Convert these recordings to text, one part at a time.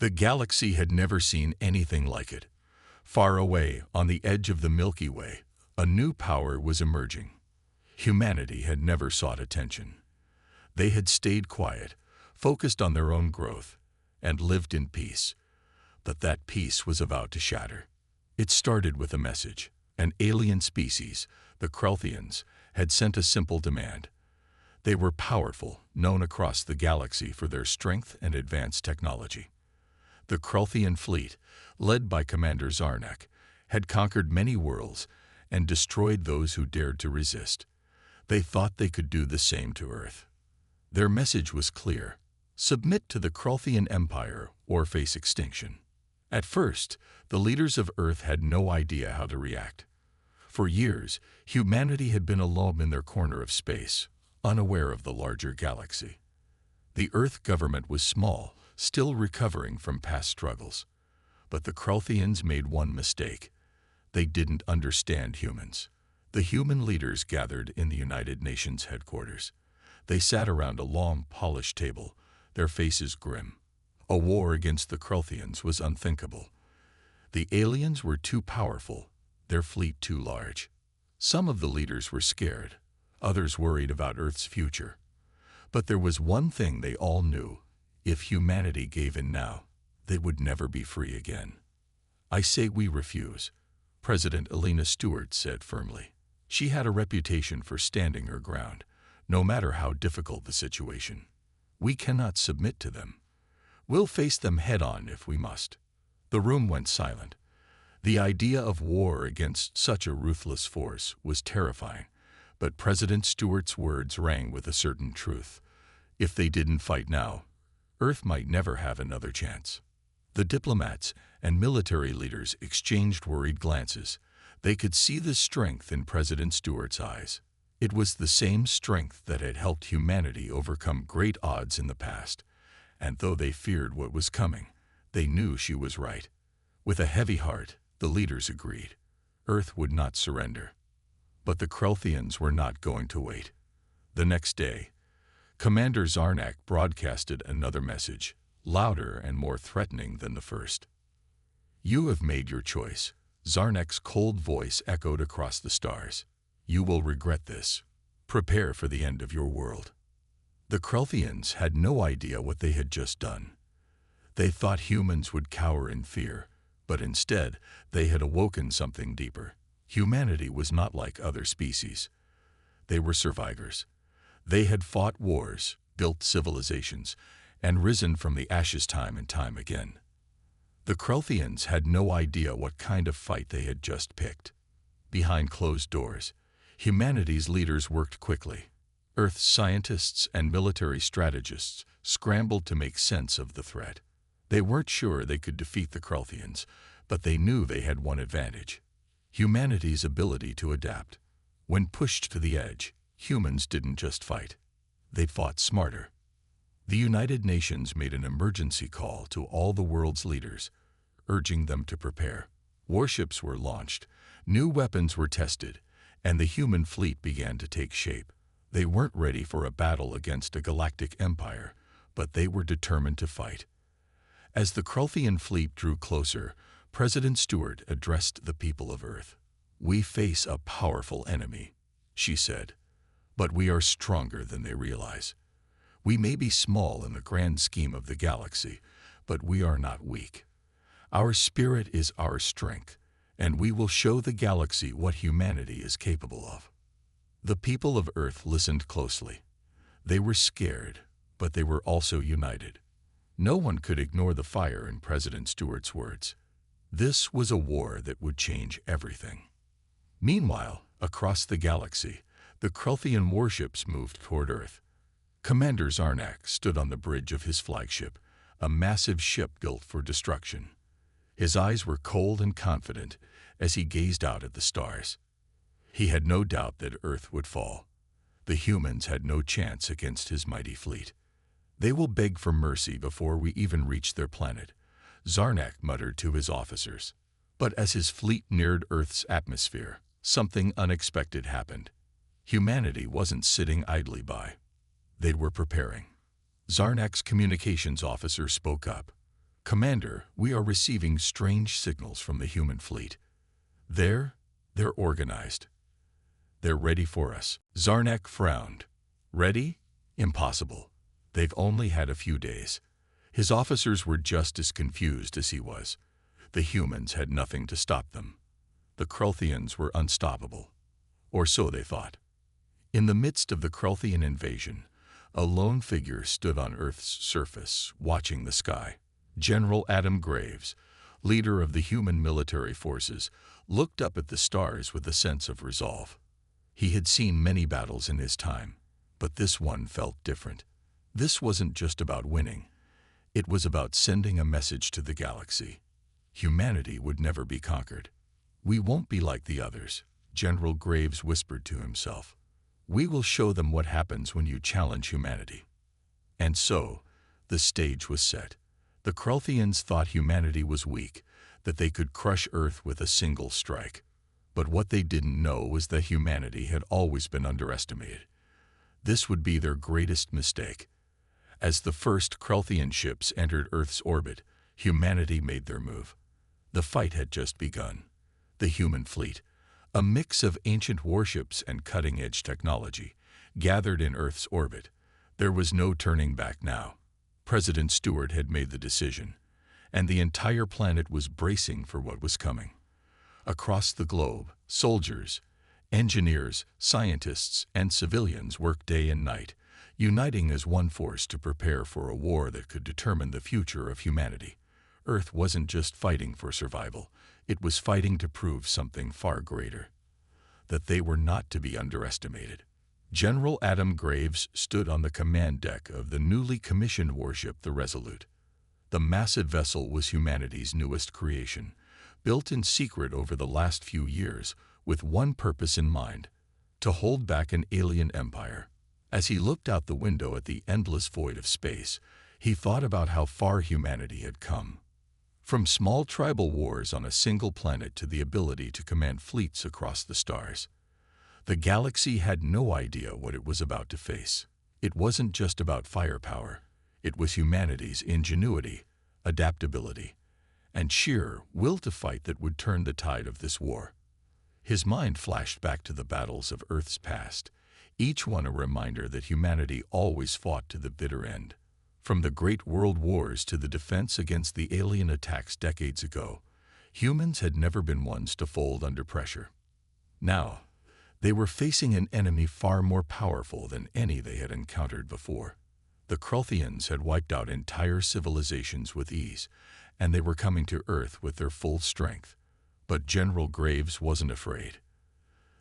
The galaxy had never seen anything like it. Far away, on the edge of the Milky Way, a new power was emerging. Humanity had never sought attention. They had stayed quiet, focused on their own growth, and lived in peace. But that peace was about to shatter. It started with a message. An alien species, the Krelthians, had sent a simple demand. They were powerful, known across the galaxy for their strength and advanced technology. The Krelthian fleet, led by Commander Zarnak, had conquered many worlds and destroyed those who dared to resist. They thought they could do the same to Earth. Their message was clear: submit to the Krelthian Empire or face extinction. At first, the leaders of Earth had no idea how to react. For years, humanity had been alone in their corner of space, unaware of the larger galaxy. The Earth government was small, still recovering from past struggles. But the Krelthians made one mistake. They didn't understand humans. The human leaders gathered in the United Nations headquarters. They sat around a long, polished table, their faces grim. A war against the Krelthians was unthinkable. The aliens were too powerful, their fleet too large. Some of the leaders were scared, others worried about Earth's future. But there was one thing they all knew: if humanity gave in now, they would never be free again. "I say we refuse," President Elena Stewart said firmly. She had a reputation for standing her ground, no matter how difficult the situation. "We cannot submit to them. We'll face them head-on if we must." The room went silent. The idea of war against such a ruthless force was terrifying, but President Stewart's words rang with a certain truth. If they didn't fight now, Earth might never have another chance. The diplomats and military leaders exchanged worried glances. They could see the strength in President Stewart's eyes. It was the same strength that had helped humanity overcome great odds in the past. And though they feared what was coming, they knew she was right. With a heavy heart, the leaders agreed. Earth would not surrender. But the Krelthians were not going to wait. The next day, Commander Zarnak broadcasted another message, louder and more threatening than the first. "You have made your choice." Zarnak's cold voice echoed across the stars. "You will regret this. Prepare for the end of your world." The Krelthians had no idea what they had just done. They thought humans would cower in fear, but instead they had awoken something deeper. Humanity was not like other species. They were survivors. They had fought wars, built civilizations, and risen from the ashes time and time again. The Krelthians had no idea what kind of fight they had just picked. Behind closed doors, humanity's leaders worked quickly. Earth's scientists and military strategists scrambled to make sense of the threat. They weren't sure they could defeat the Krelthians, but they knew they had one advantage: humanity's ability to adapt. When pushed to the edge, humans didn't just fight. They fought smarter. The United Nations made an emergency call to all the world's leaders, urging them to prepare. Warships were launched, new weapons were tested, and the human fleet began to take shape. They weren't ready for a battle against a galactic empire, but they were determined to fight. As the Krelthian fleet drew closer, President Stewart addressed the people of Earth. "We face a powerful enemy," she said, "but we are stronger than they realize. We may be small in the grand scheme of the galaxy, but we are not weak. Our spirit is our strength, and we will show the galaxy what humanity is capable of." The people of Earth listened closely. They were scared, but they were also united. No one could ignore the fire in President Stewart's words. This was a war that would change everything. Meanwhile, across the galaxy, the Krelthian warships moved toward Earth. Commander Zarnak stood on the bridge of his flagship, a massive ship built for destruction. His eyes were cold and confident as he gazed out at the stars. He had no doubt that Earth would fall. The humans had no chance against his mighty fleet. "They will beg for mercy before we even reach their planet," Zarnak muttered to his officers. But as his fleet neared Earth's atmosphere, something unexpected happened. Humanity wasn't sitting idly by. They were preparing. Zarnak's communications officer spoke up. "Commander, we are receiving strange signals from the human fleet. They're organized. They're ready for us." Zarnak frowned. Ready? Impossible. They've only had a few days. His officers were just as confused as he was. The humans had nothing to stop them. The Krelthians were unstoppable. Or so they thought. In the midst of the Krelthian invasion, a lone figure stood on Earth's surface, watching the sky. General Adam Graves, leader of the human military forces, looked up at the stars with a sense of resolve. He had seen many battles in his time, but this one felt different. This wasn't just about winning. It was about sending a message to the galaxy. Humanity would never be conquered. "We won't be like the others," General Graves whispered to himself. "We will show them what happens when you challenge humanity." And so, the stage was set. The Krelthians thought humanity was weak, that they could crush Earth with a single strike. But what they didn't know was that humanity had always been underestimated. This would be their greatest mistake. As the first Krelthian ships entered Earth's orbit, humanity made their move. The fight had just begun. The human fleet, a mix of ancient warships and cutting-edge technology, gathered in Earth's orbit. There was no turning back now. President Stewart had made the decision, and the entire planet was bracing for what was coming. Across the globe, soldiers, engineers, scientists, and civilians worked day and night, uniting as one force to prepare for a war that could determine the future of humanity. Earth wasn't just fighting for survival, it was fighting to prove something far greater, that they were not to be underestimated. General Adam Graves stood on the command deck of the newly commissioned warship, the Resolute. The massive vessel was humanity's newest creation, built in secret over the last few years, with one purpose in mind: to hold back an alien empire. As he looked out the window at the endless void of space, he thought about how far humanity had come. From small tribal wars on a single planet to the ability to command fleets across the stars. The galaxy had no idea what it was about to face. It wasn't just about firepower. It was humanity's ingenuity, adaptability, and sheer will to fight that would turn the tide of this war. His mind flashed back to the battles of Earth's past, each one a reminder that humanity always fought to the bitter end. From the great world wars to the defense against the alien attacks decades ago, humans had never been ones to fold under pressure. Now, they were facing an enemy far more powerful than any they had encountered before. The Krelthians had wiped out entire civilizations with ease, and they were coming to Earth with their full strength. But General Graves wasn't afraid.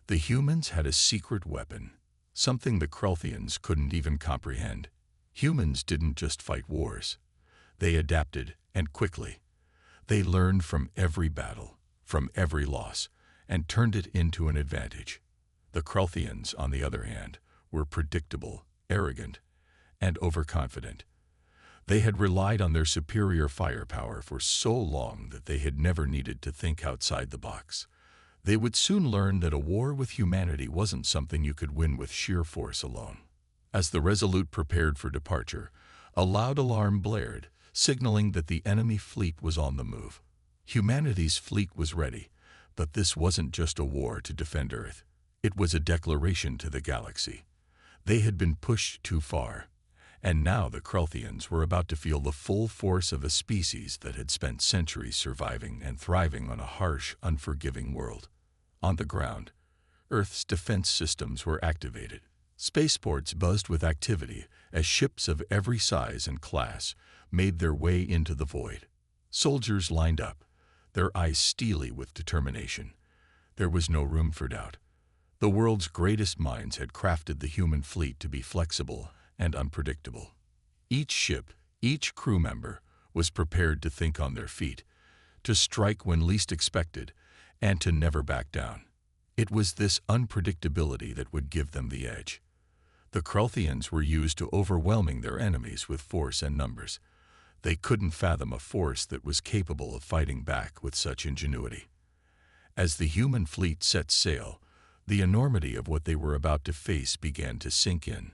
The humans had a secret weapon, something the Krelthians couldn't even comprehend. Humans didn't just fight wars. They adapted, and quickly. They learned from every battle, from every loss, and turned it into an advantage. The Krelthians, on the other hand, were predictable, arrogant, and overconfident. They had relied on their superior firepower for so long that they had never needed to think outside the box. They would soon learn that a war with humanity wasn't something you could win with sheer force alone. As the Resolute prepared for departure, a loud alarm blared, signaling that the enemy fleet was on the move. Humanity's fleet was ready, but this wasn't just a war to defend Earth. It was a declaration to the galaxy. They had been pushed too far, and now the Krelthians were about to feel the full force of a species that had spent centuries surviving and thriving on a harsh, unforgiving world. On the ground, Earth's defense systems were activated. Spaceports buzzed with activity as ships of every size and class made their way into the void. Soldiers lined up, their eyes steely with determination. There was no room for doubt. The world's greatest minds had crafted the human fleet to be flexible and unpredictable. Each ship, each crew member, was prepared to think on their feet, to strike when least expected, and to never back down. It was this unpredictability that would give them the edge. The Krelthians were used to overwhelming their enemies with force and numbers. They couldn't fathom a force that was capable of fighting back with such ingenuity. As the human fleet set sail, the enormity of what they were about to face began to sink in.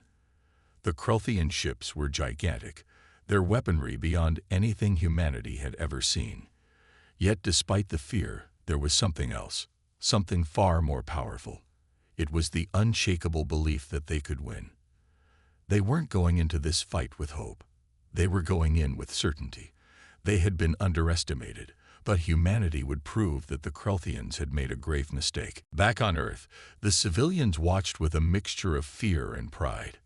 The Krelthian ships were gigantic, their weaponry beyond anything humanity had ever seen. Yet despite the fear, there was something else, something far more powerful. It was the unshakable belief that they could win. They weren't going into this fight with hope. They were going in with certainty. They had been underestimated, but humanity would prove that the Krelthians had made a grave mistake. Back on Earth, the civilians watched with a mixture of fear and pride.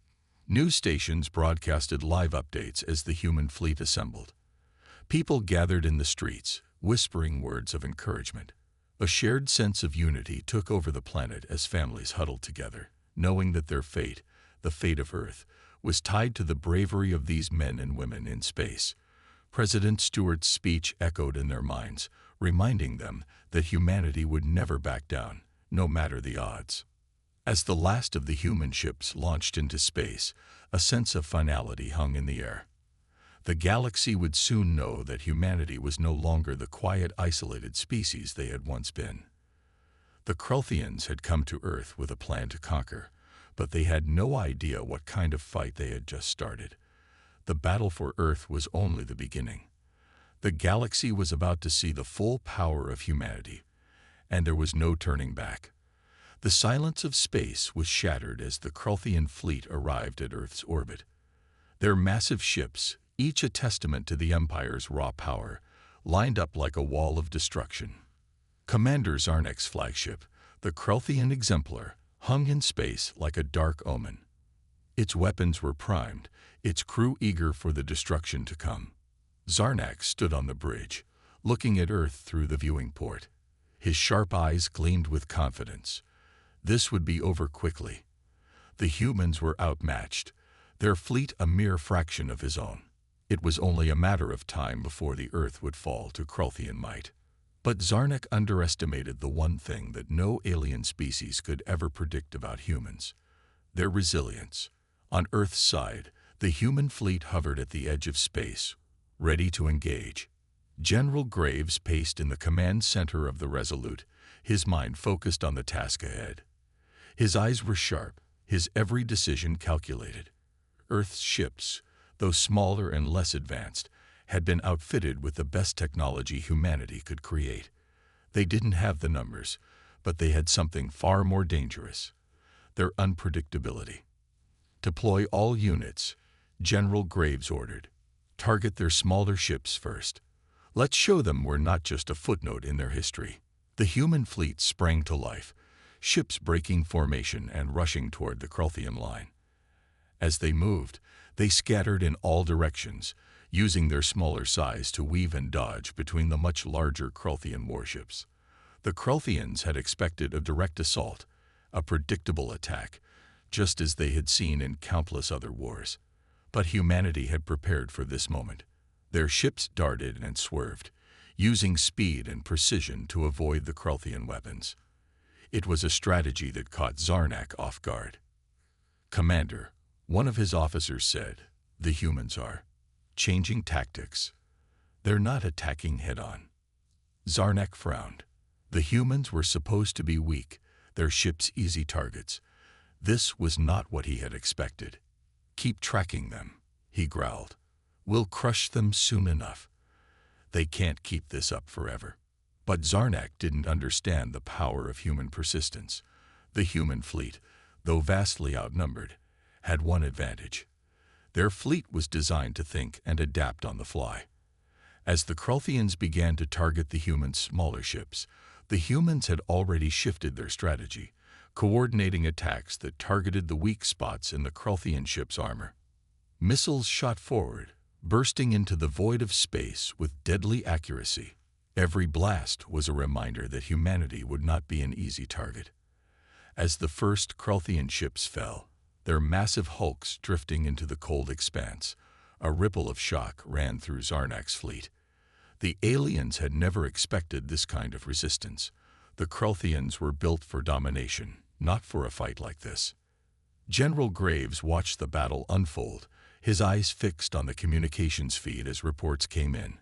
News stations broadcasted live updates as the human fleet assembled. People gathered in the streets, whispering words of encouragement. A shared sense of unity took over the planet as families huddled together, knowing that their fate, the fate of Earth, was tied to the bravery of these men and women in space. President Stewart's speech echoed in their minds, reminding them that humanity would never back down, no matter the odds. As the last of the human ships launched into space, a sense of finality hung in the air. The galaxy would soon know that humanity was no longer the quiet, isolated species they had once been. The Krelthians had come to Earth with a plan to conquer, but they had no idea what kind of fight they had just started. The battle for Earth was only the beginning. The galaxy was about to see the full power of humanity, and there was no turning back. The silence of space was shattered as the Krelthian fleet arrived at Earth's orbit. Their massive ships, each a testament to the Empire's raw power, lined up like a wall of destruction. Commander Zarnek's flagship, the Krelthian Exemplar, hung in space like a dark omen. Its weapons were primed, its crew eager for the destruction to come. Zarnak stood on the bridge, looking at Earth through the viewing port. His sharp eyes gleamed with confidence. This would be over quickly. The humans were outmatched, their fleet a mere fraction of his own. It was only a matter of time before the Earth would fall to Krelthian might. But Zarnak underestimated the one thing that no alien species could ever predict about humans: their resilience. On Earth's side, the human fleet hovered at the edge of space, ready to engage. General Graves paced in the command center of the Resolute, his mind focused on the task ahead. His eyes were sharp, his every decision calculated. Earth's ships, though smaller and less advanced, had been outfitted with the best technology humanity could create. They didn't have the numbers, but they had something far more dangerous: their unpredictability. Deploy all units, General Graves ordered. Target their smaller ships first. Let's show them we're not just a footnote in their history. The human fleet sprang to life, ships breaking formation and rushing toward the Krelthian line. As they moved, they scattered in all directions, using their smaller size to weave and dodge between the much larger Krelthian warships. The Krelthians had expected a direct assault, a predictable attack, just as they had seen in countless other wars. But humanity had prepared for this moment. Their ships darted and swerved, using speed and precision to avoid the Krelthian weapons. It was a strategy that caught Zarnak off guard. "Commander," one of his officers said, "the humans are changing tactics. They're not attacking head-on." Zarnak frowned. The humans were supposed to be weak, their ships easy targets. This was not what he had expected. "Keep tracking them," he growled. "We'll crush them soon enough. They can't keep this up forever." But Zarnak didn't understand the power of human persistence. The human fleet, though vastly outnumbered, had one advantage. Their fleet was designed to think and adapt on the fly. As the Krelthians began to target the humans' smaller ships, the humans had already shifted their strategy, coordinating attacks that targeted the weak spots in the Krelthian ship's armor. Missiles shot forward, bursting into the void of space with deadly accuracy. Every blast was a reminder that humanity would not be an easy target. As the first Krelthian ships fell, their massive hulks drifting into the cold expanse, a ripple of shock ran through Zarnak's fleet. The aliens had never expected this kind of resistance. The Krelthians were built for domination, not for a fight like this. General Graves watched the battle unfold, his eyes fixed on the communications feed as reports came in.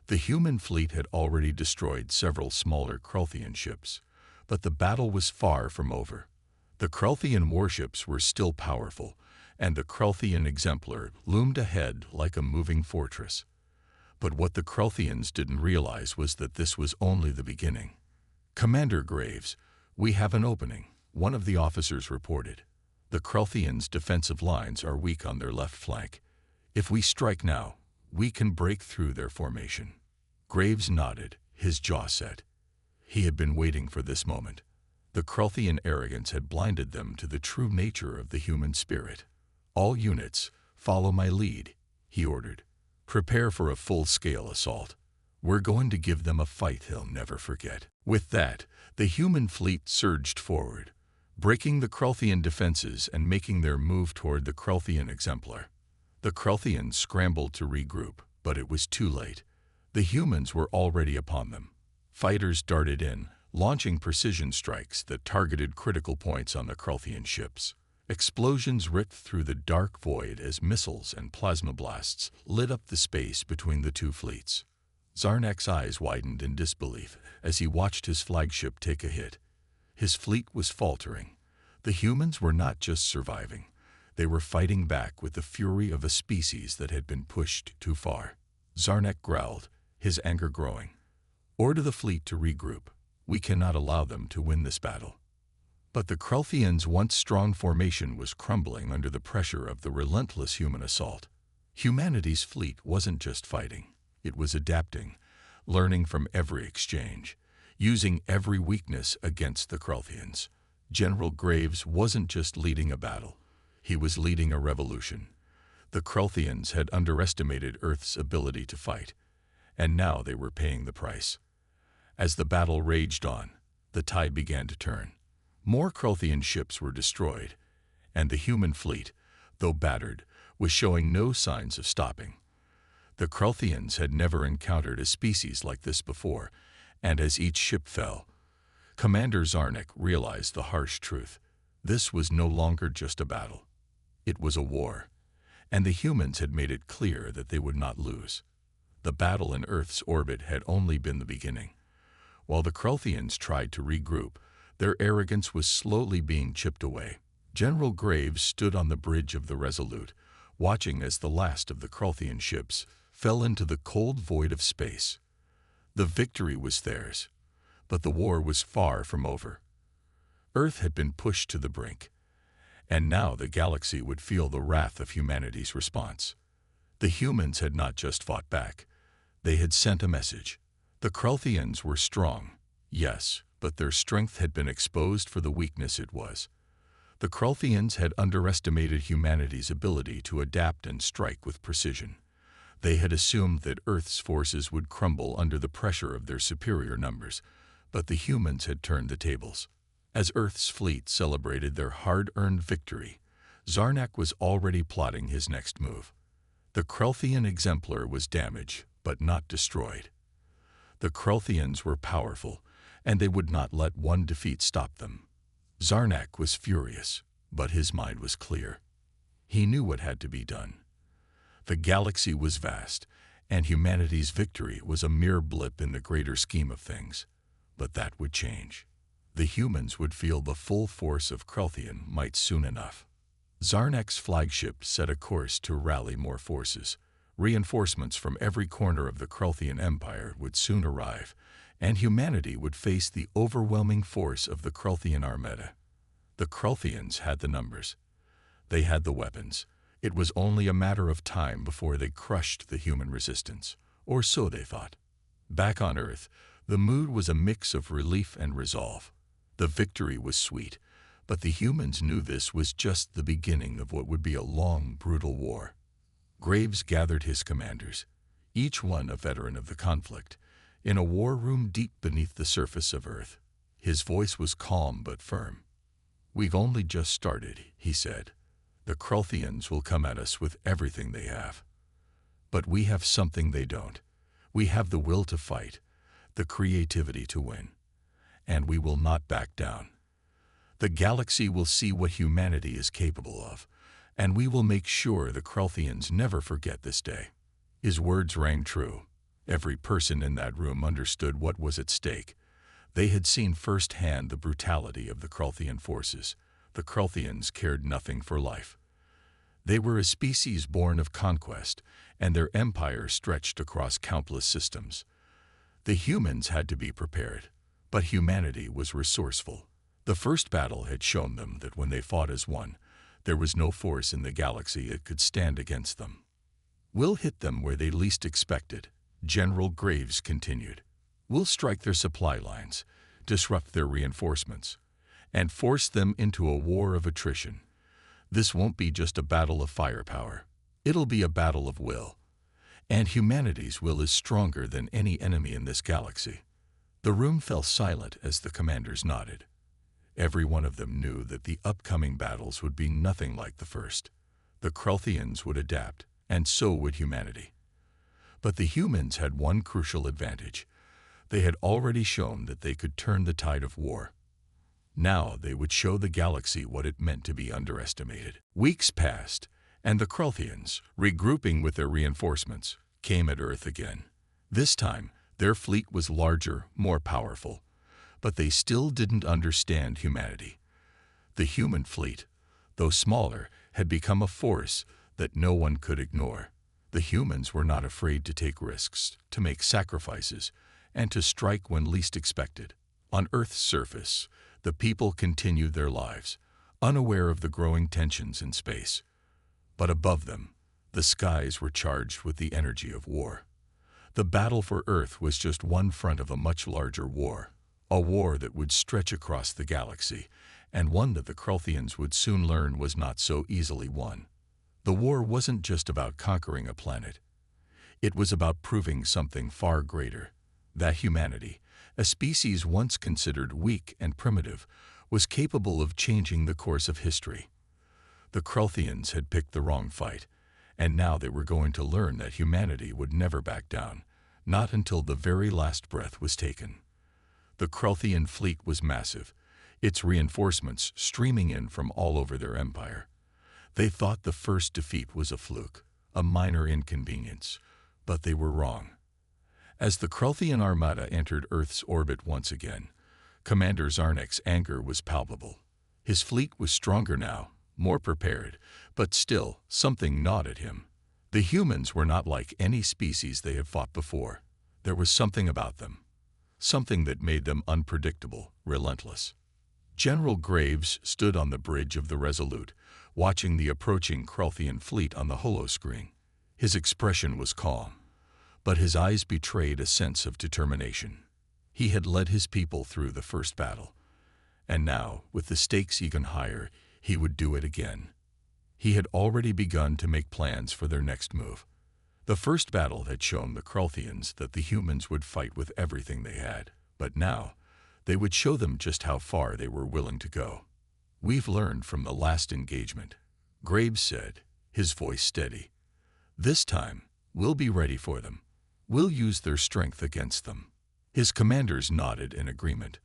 The human fleet had already destroyed several smaller Krelthian ships, but the battle was far from over. The Krelthian warships were still powerful, and the Krelthian exemplar loomed ahead like a moving fortress. But what the Krelthians didn't realize was that this was only the beginning. "Commander Graves, we have an opening," one of the officers reported. "The Krelthians' defensive lines are weak on their left flank. If we strike now, we can break through their formation." Graves nodded, his jaw set. He had been waiting for this moment. The Krelthian arrogance had blinded them to the true nature of the human spirit. "All units, follow my lead," he ordered. "Prepare for a full-scale assault. We're going to give them a fight they'll never forget." With that, the human fleet surged forward, breaking the Krelthian defenses and making their move toward the Krelthian exemplar. The Krelthians scrambled to regroup, but it was too late. The humans were already upon them. Fighters darted in, launching precision strikes that targeted critical points on the Krelthian ships. Explosions ripped through the dark void as missiles and plasma blasts lit up the space between the two fleets. Zarnak's eyes widened in disbelief as he watched his flagship take a hit. His fleet was faltering. The humans were not just surviving. They were fighting back with the fury of a species that had been pushed too far. Zarnak growled, his anger growing. "Order the fleet to regroup. We cannot allow them to win this battle." But the Krelthians' once strong formation was crumbling under the pressure of the relentless human assault. Humanity's fleet wasn't just fighting. It was adapting, learning from every exchange, using every weakness against the Krelthians. General Graves wasn't just leading a battle. He was leading a revolution. The Krelthians had underestimated Earth's ability to fight, and now they were paying the price. As the battle raged on, the tide began to turn. More Krelthian ships were destroyed, and the human fleet, though battered, was showing no signs of stopping. The Krelthians had never encountered a species like this before, and as each ship fell, Commander Zarnak realized the harsh truth. This was no longer just a battle. It was a war, and the humans had made it clear that they would not lose. The battle in Earth's orbit had only been the beginning. While the Krelthians tried to regroup, their arrogance was slowly being chipped away. General Graves stood on the bridge of the Resolute, watching as the last of the Krelthian ships fell into the cold void of space. The victory was theirs, but the war was far from over. Earth had been pushed to the brink, and now the galaxy would feel the wrath of humanity's response. The humans had not just fought back. They had sent a message. The Krelthians were strong, yes, but their strength had been exposed for the weakness it was. The Krelthians had underestimated humanity's ability to adapt and strike with precision. They had assumed that Earth's forces would crumble under the pressure of their superior numbers, but the humans had turned the tables. As Earth's fleet celebrated their hard-earned victory, Zarnak was already plotting his next move. The Krelthian exemplar was damaged, but not destroyed. The Krelthians were powerful, and they would not let one defeat stop them. Zarnak was furious, but his mind was clear. He knew what had to be done. The galaxy was vast, and humanity's victory was a mere blip in the greater scheme of things. But that would change. The humans would feel the full force of Krelthian might soon enough. Zarnak's flagship set a course to rally more forces. Reinforcements from every corner of the Krelthian Empire would soon arrive, and humanity would face the overwhelming force of the Krelthian Armada. The Krelthians had the numbers. They had the weapons. It was only a matter of time before they crushed the human resistance, or so they thought. Back on Earth, the mood was a mix of relief and resolve. The victory was sweet, but the humans knew this was just the beginning of what would be a long, brutal war. Graves gathered his commanders, each one a veteran of the conflict, in a war room deep beneath the surface of Earth. His voice was calm but firm. "We've only just started," he said. "The Krelthians will come at us with everything they have. But we have something they don't. We have the will to fight, the creativity to win. And we will not back down. The galaxy will see what humanity is capable of, and we will make sure the Krelthians never forget this day." His words rang true. Every person in that room understood what was at stake. They had seen firsthand the brutality of the Krelthian forces. The Krelthians cared nothing for life. They were a species born of conquest, and their empire stretched across countless systems. The humans had to be prepared, but humanity was resourceful. The first battle had shown them that when they fought as one, there was no force in the galaxy that could stand against them. "We'll hit them where they least expected," General Graves continued. "We'll strike their supply lines, disrupt their reinforcements, and force them into a war of attrition. This won't be just a battle of firepower. It'll be a battle of will. And humanity's will is stronger than any enemy in this galaxy." The room fell silent as the commanders nodded. Every one of them knew that the upcoming battles would be nothing like the first. The Krelthians would adapt, and so would humanity. But the humans had one crucial advantage. They had already shown that they could turn the tide of war. Now they would show the galaxy what it meant to be underestimated. Weeks passed, and the Krelthians, regrouping with their reinforcements, came at Earth again. This time, their fleet was larger, more powerful, but they still didn't understand humanity. The human fleet, though smaller, had become a force that no one could ignore. The humans were not afraid to take risks, to make sacrifices, and to strike when least expected. On Earth's surface, the people continued their lives, unaware of the growing tensions in space. But above them, the skies were charged with the energy of war. The battle for Earth was just one front of a much larger war, a war that would stretch across the galaxy, and one that the Krelthians would soon learn was not so easily won. The war wasn't just about conquering a planet. It was about proving something far greater, that humanity, a species once considered weak and primitive, was capable of changing the course of history. The Krelthians had picked the wrong fight, and now they were going to learn that humanity would never back down, not until the very last breath was taken. The Krelthian fleet was massive, its reinforcements streaming in from all over their empire. They thought the first defeat was a fluke, a minor inconvenience, but they were wrong. As the Krelthian armada entered Earth's orbit once again, Commander Zarnek's anger was palpable. His fleet was stronger now, more prepared, but still, something gnawed at him. The humans were not like any species they had fought before. There was something about them, something that made them unpredictable, relentless. General Graves stood on the bridge of the Resolute, watching the approaching Krelthian fleet on the holoscreen. His expression was calm, but his eyes betrayed a sense of determination. He had led his people through the first battle, and now, with the stakes even higher, he would do it again. He had already begun to make plans for their next move. The first battle had shown the Krelthians that the humans would fight with everything they had, but now they would show them just how far they were willing to go. "We've learned from the last engagement," Graves said, his voice steady. "This time, we'll be ready for them. We'll use their strength against them." His commanders nodded in agreement.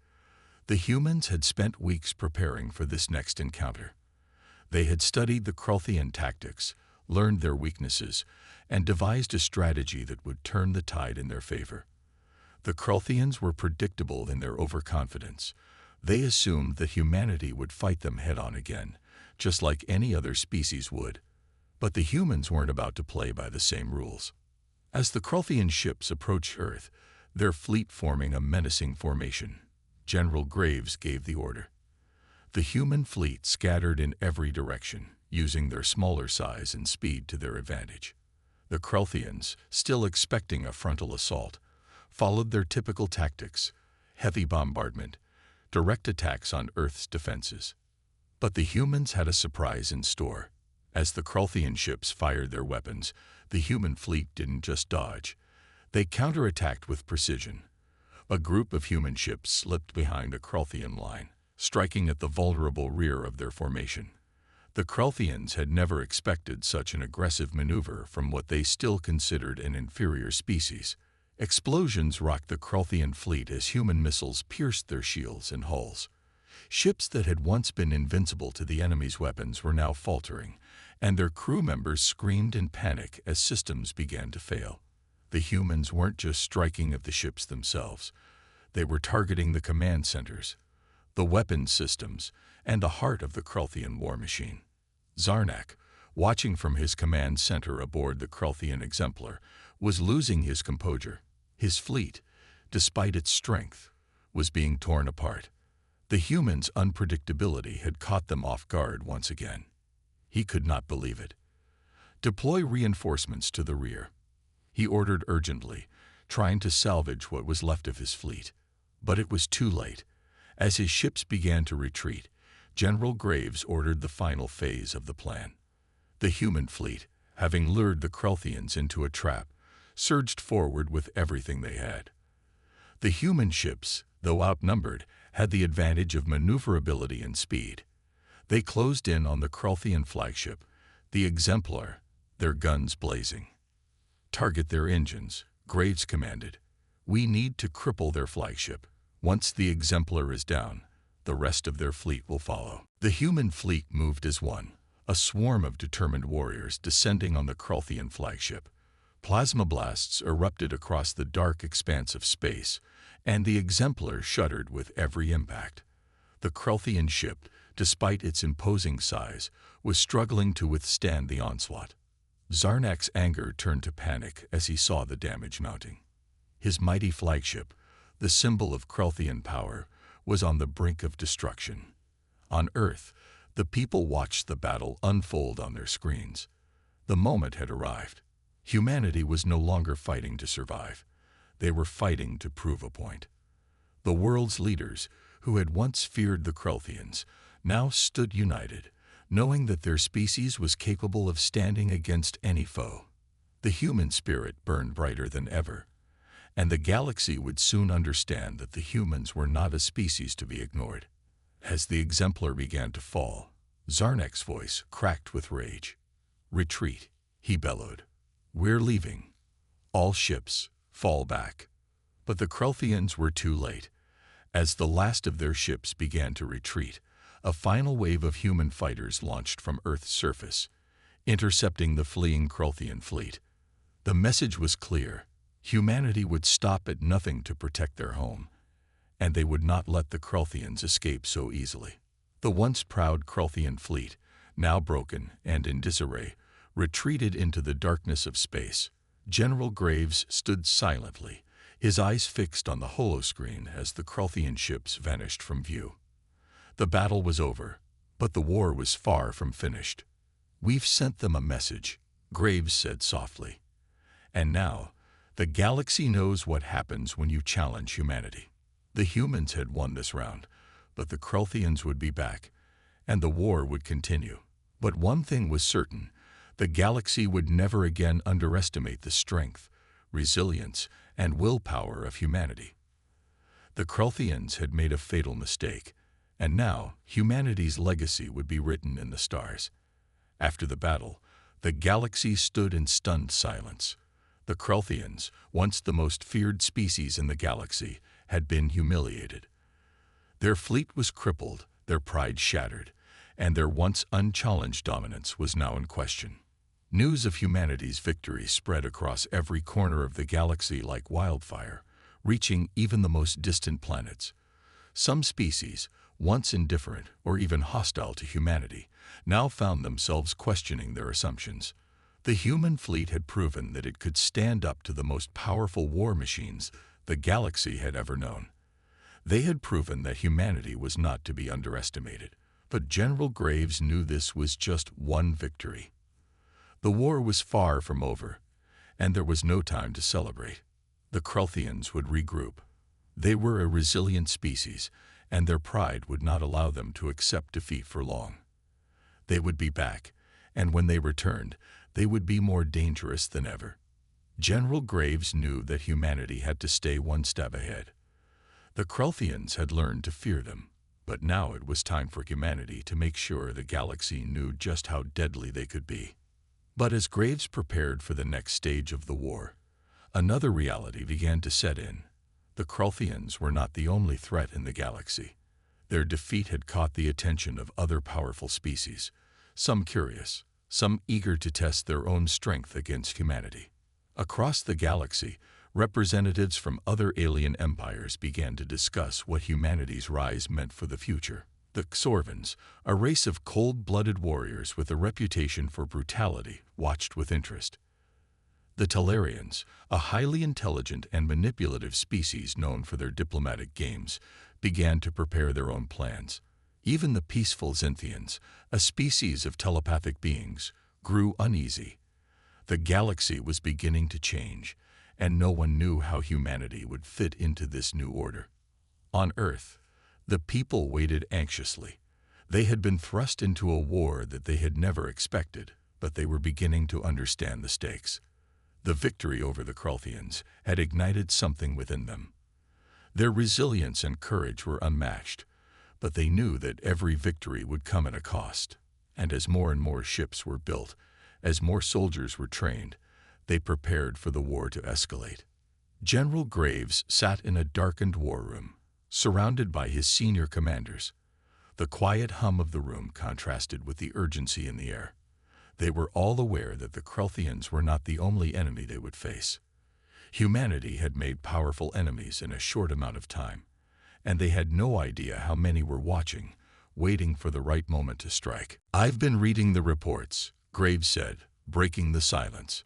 The humans had spent weeks preparing for this next encounter. They had studied the Krelthian tactics, learned their weaknesses, and devised a strategy that would turn the tide in their favor. The Krelthians were predictable in their overconfidence. They assumed that humanity would fight them head-on again, just like any other species would. But the humans weren't about to play by the same rules. As the Krelthian ships approached Earth, their fleet forming a menacing formation, General Graves gave the order. The human fleet scattered in every direction, using their smaller size and speed to their advantage. The Krelthians, still expecting a frontal assault, followed their typical tactics: heavy bombardment, direct attacks on Earth's defenses. But the humans had a surprise in store. As the Krelthian ships fired their weapons, the human fleet didn't just dodge. They counterattacked with precision. A group of human ships slipped behind a Krelthian line, striking at the vulnerable rear of their formation. The Krelthians had never expected such an aggressive maneuver from what they still considered an inferior species. Explosions rocked the Krelthian fleet as human missiles pierced their shields and hulls. Ships that had once been invincible to the enemy's weapons were now faltering, and their crew members screamed in panic as systems began to fail. The humans weren't just striking at the ships themselves. They were targeting the command centers, the weapons systems, and the heart of the Krelthian war machine. Zarnak, watching from his command center aboard the Krelthian Exemplar, was losing his composure. His fleet, despite its strength, was being torn apart. The humans' unpredictability had caught them off guard once again. He could not believe it. "Deploy reinforcements to the rear," he ordered urgently, trying to salvage what was left of his fleet. But it was too late. As his ships began to retreat, General Graves ordered the final phase of the plan. The human fleet, having lured the Krelthians into a trap, surged forward with everything they had. The human ships, though outnumbered, had the advantage of maneuverability and speed. They closed in on the Krelthian flagship, the Exemplar, their guns blazing. "Target their engines," Graves commanded. "We need to cripple their flagship. Once the Exemplar is down, the rest of their fleet will follow." The human fleet moved as one, a swarm of determined warriors descending on the Krelthian flagship. Plasma blasts erupted across the dark expanse of space, and the Exemplar shuddered with every impact. The Krelthian ship, despite its imposing size, was struggling to withstand the onslaught. Zarnak's anger turned to panic as he saw the damage mounting. His mighty flagship, the symbol of Krelthian power, was on the brink of destruction. On Earth, the people watched the battle unfold on their screens. The moment had arrived. Humanity was no longer fighting to survive. They were fighting to prove a point. The world's leaders, who had once feared the Krelthians, now stood united, knowing that their species was capable of standing against any foe. The human spirit burned brighter than ever, and the galaxy would soon understand that the humans were not a species to be ignored. As the Exemplar began to fall, Zarnak's voice cracked with rage. "Retreat," he bellowed. "We're leaving. All ships, fall back." But the Krelthians were too late. As the last of their ships began to retreat, a final wave of human fighters launched from Earth's surface, intercepting the fleeing Krelthian fleet. The message was clear. Humanity would stop at nothing to protect their home, and they would not let the Krelthians escape so easily. The once proud Krelthian fleet, now broken and in disarray, retreated into the darkness of space. General Graves stood silently, his eyes fixed on the holoscreen as the Krelthian ships vanished from view. The battle was over, but the war was far from finished. "We've sent them a message," Graves said softly. "And now, the galaxy knows what happens when you challenge humanity." The humans had won this round, but the Krelthians would be back, and the war would continue. But one thing was certain: the galaxy would never again underestimate the strength, resilience, and willpower of humanity. The Krelthians had made a fatal mistake, and now humanity's legacy would be written in the stars. After the battle, the galaxy stood in stunned silence. The Krelthians, once the most feared species in the galaxy, had been humiliated. Their fleet was crippled, their pride shattered, and their once unchallenged dominance was now in question. News of humanity's victory spread across every corner of the galaxy like wildfire, reaching even the most distant planets. Some species, once indifferent or even hostile to humanity, now found themselves questioning their assumptions. The human fleet had proven that it could stand up to the most powerful war machines the galaxy had ever known. They had proven that humanity was not to be underestimated, but General Graves knew this was just one victory. The war was far from over, and there was no time to celebrate. The Krelthians would regroup. They were a resilient species, and their pride would not allow them to accept defeat for long. They would be back, and when they returned, they would be more dangerous than ever. General Graves knew that humanity had to stay one step ahead. The Krelthians had learned to fear them, but now it was time for humanity to make sure the galaxy knew just how deadly they could be. But as Graves prepared for the next stage of the war, another reality began to set in. The Krelthians were not the only threat in the galaxy. Their defeat had caught the attention of other powerful species, some curious, some eager to test their own strength against humanity. Across the galaxy, representatives from other alien empires began to discuss what humanity's rise meant for the future. The Xorvans, a race of cold-blooded warriors with a reputation for brutality, watched with interest. The Talarians, a highly intelligent and manipulative species known for their diplomatic games, began to prepare their own plans. Even the peaceful Xinthians, a species of telepathic beings, grew uneasy. The galaxy was beginning to change, and no one knew how humanity would fit into this new order. On Earth, the people waited anxiously. They had been thrust into a war that they had never expected, but they were beginning to understand the stakes. The victory over the Krulthians had ignited something within them. Their resilience and courage were unmatched, but they knew that every victory would come at a cost. And as more and more ships were built, as more soldiers were trained, they prepared for the war to escalate. General Graves sat in a darkened war room, surrounded by his senior commanders. The quiet hum of the room contrasted with the urgency in the air. They were all aware that the Krulthians were not the only enemy they would face. Humanity had made powerful enemies in a short amount of time, and they had no idea how many were watching, waiting for the right moment to strike. "I've been reading the reports," Graves said, breaking the silence.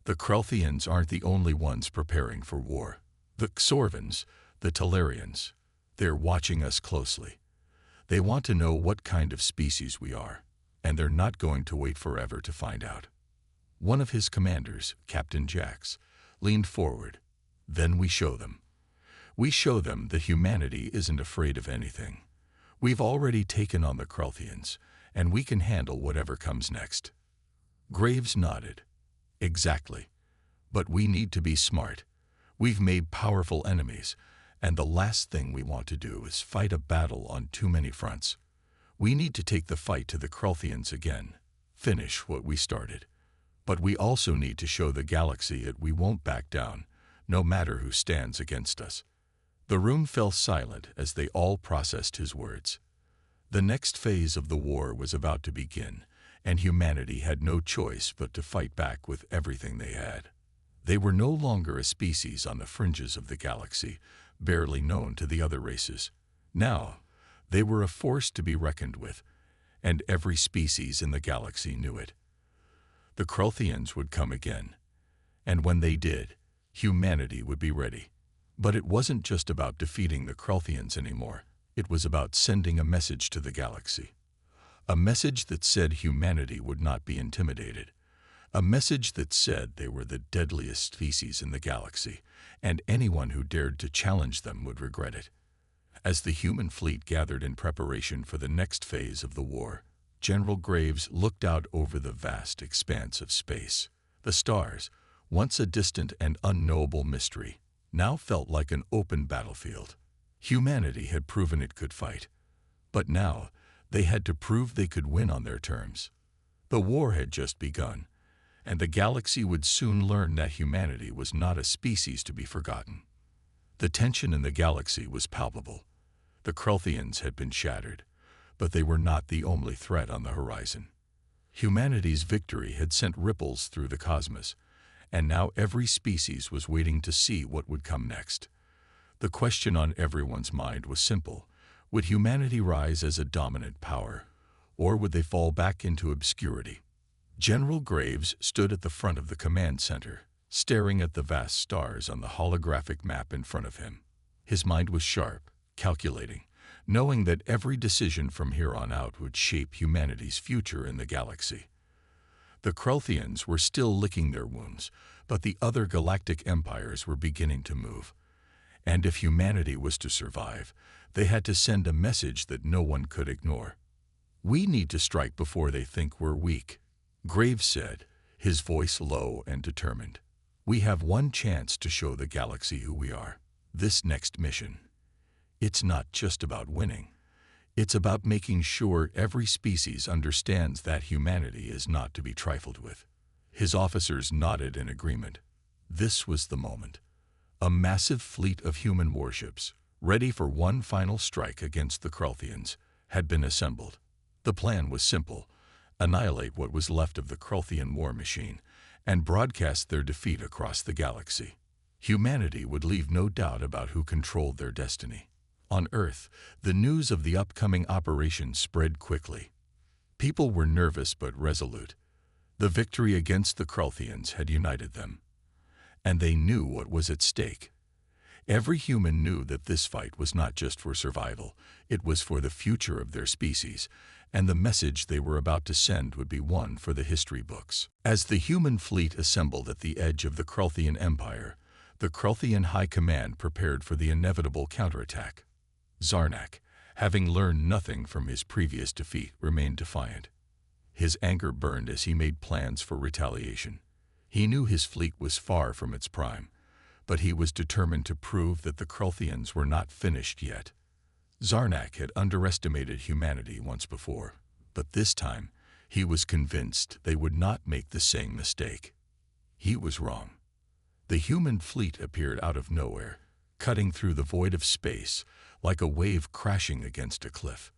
"The Krulthians aren't the only ones preparing for war. The Xorvans, the Talarians, they're watching us closely. They want to know what kind of species we are, and they're not going to wait forever to find out." One of his commanders, Captain Jax, leaned forward. "Then we show them. We show them that humanity isn't afraid of anything. We've already taken on the Krulthians, and we can handle whatever comes next." Graves nodded. "Exactly. But we need to be smart. We've made powerful enemies, and the last thing we want to do is fight a battle on too many fronts. We need to take the fight to the Krulthians again, finish what we started. But we also need to show the galaxy that we won't back down, no matter who stands against us." The room fell silent as they all processed his words. The next phase of the war was about to begin, and humanity had no choice but to fight back with everything they had. They were no longer a species on the fringes of the galaxy, barely known to the other races. Now, they were a force to be reckoned with, and every species in the galaxy knew it. The Krulthians would come again, and when they did, humanity would be ready. But it wasn't just about defeating the Krulthians anymore. It was about sending a message to the galaxy. A message that said humanity would not be intimidated. A message that said they were the deadliest species in the galaxy, and anyone who dared to challenge them would regret it. As the human fleet gathered in preparation for the next phase of the war, General Graves looked out over the vast expanse of space. The stars, once a distant and unknowable mystery, now felt like an open battlefield. Humanity had proven it could fight, but now they had to prove they could win on their terms. The war had just begun, and the galaxy would soon learn that humanity was not a species to be forgotten. The tension in the galaxy was palpable. The Krulthians had been shattered, but they were not the only threat on the horizon. Humanity's victory had sent ripples through the cosmos, and now every species was waiting to see what would come next. The question on everyone's mind was simple. Would humanity rise as a dominant power, or would they fall back into obscurity? General Graves stood at the front of the command center, staring at the vast stars on the holographic map in front of him. His mind was sharp, calculating, knowing that every decision from here on out would shape humanity's future in the galaxy. The Krulthians were still licking their wounds, but the other galactic empires were beginning to move. And if humanity was to survive, they had to send a message that no one could ignore. "We need to strike before they think we're weak," Graves said, his voice low and determined. "We have one chance to show the galaxy who we are. This next mission. It's not just about winning. It's about making sure every species understands that humanity is not to be trifled with." His officers nodded in agreement. This was the moment. A massive fleet of human warships, ready for one final strike against the Krulthians, had been assembled. The plan was simple: annihilate what was left of the Krulthian war machine and broadcast their defeat across the galaxy. Humanity would leave no doubt about who controlled their destiny. On Earth, the news of the upcoming operation spread quickly. People were nervous but resolute. The victory against the Krulthians had united them, and they knew what was at stake. Every human knew that this fight was not just for survival, it was for the future of their species, and the message they were about to send would be one for the history books. As the human fleet assembled at the edge of the Krulthian Empire, the Krulthian High Command prepared for the inevitable counterattack. Zarnak, having learned nothing from his previous defeat, remained defiant. His anger burned as he made plans for retaliation. He knew his fleet was far from its prime, but he was determined to prove that the Krulthians were not finished yet. Zarnak had underestimated humanity once before, but this time he was convinced they would not make the same mistake. He was wrong. The human fleet appeared out of nowhere, cutting through the void of space like a wave crashing against a cliff.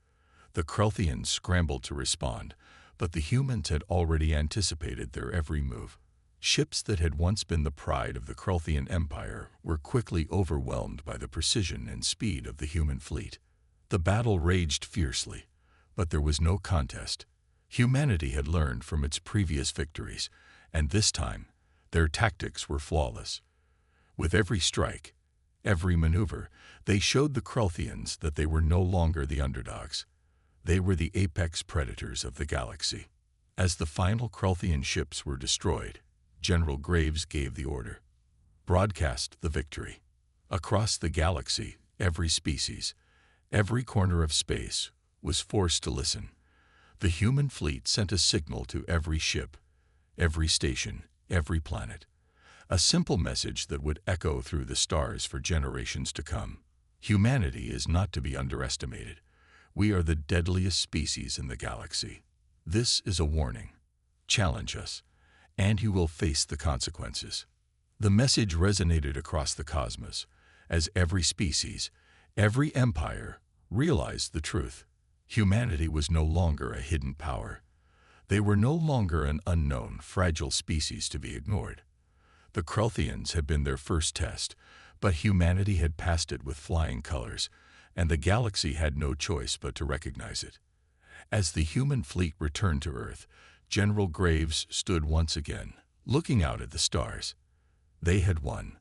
The Krulthians scrambled to respond, but the humans had already anticipated their every move. Ships that had once been the pride of the Krulthian Empire were quickly overwhelmed by the precision and speed of the human fleet. The battle raged fiercely, but there was no contest. Humanity had learned from its previous victories, and this time, their tactics were flawless. With every strike, every maneuver, they showed the Krulthians that they were no longer the underdogs. They were the apex predators of the galaxy. As the final Krulthian ships were destroyed, General Graves gave the order. Broadcast the victory. Across the galaxy, every species, every corner of space, was forced to listen. The human fleet sent a signal to every ship, every station, every planet. A simple message that would echo through the stars for generations to come. Humanity is not to be underestimated. We are the deadliest species in the galaxy. This is a warning. Challenge us, and you will face the consequences. The message resonated across the cosmos, as every species, every empire, realized the truth. Humanity was no longer a hidden power. They were no longer an unknown, fragile species to be ignored. The Krulthians had been their first test, but humanity had passed it with flying colors, and the galaxy had no choice but to recognize it. As the human fleet returned to Earth, General Graves stood once again, looking out at the stars. They had won.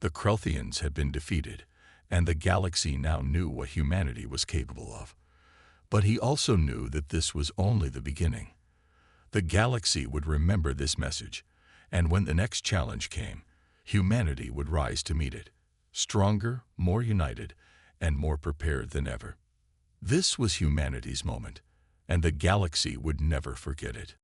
The Krulthians had been defeated, and the galaxy now knew what humanity was capable of. But he also knew that this was only the beginning. The galaxy would remember this message, and when the next challenge came, humanity would rise to meet it, stronger, more united, and more prepared than ever. This was humanity's moment, and the galaxy would never forget it.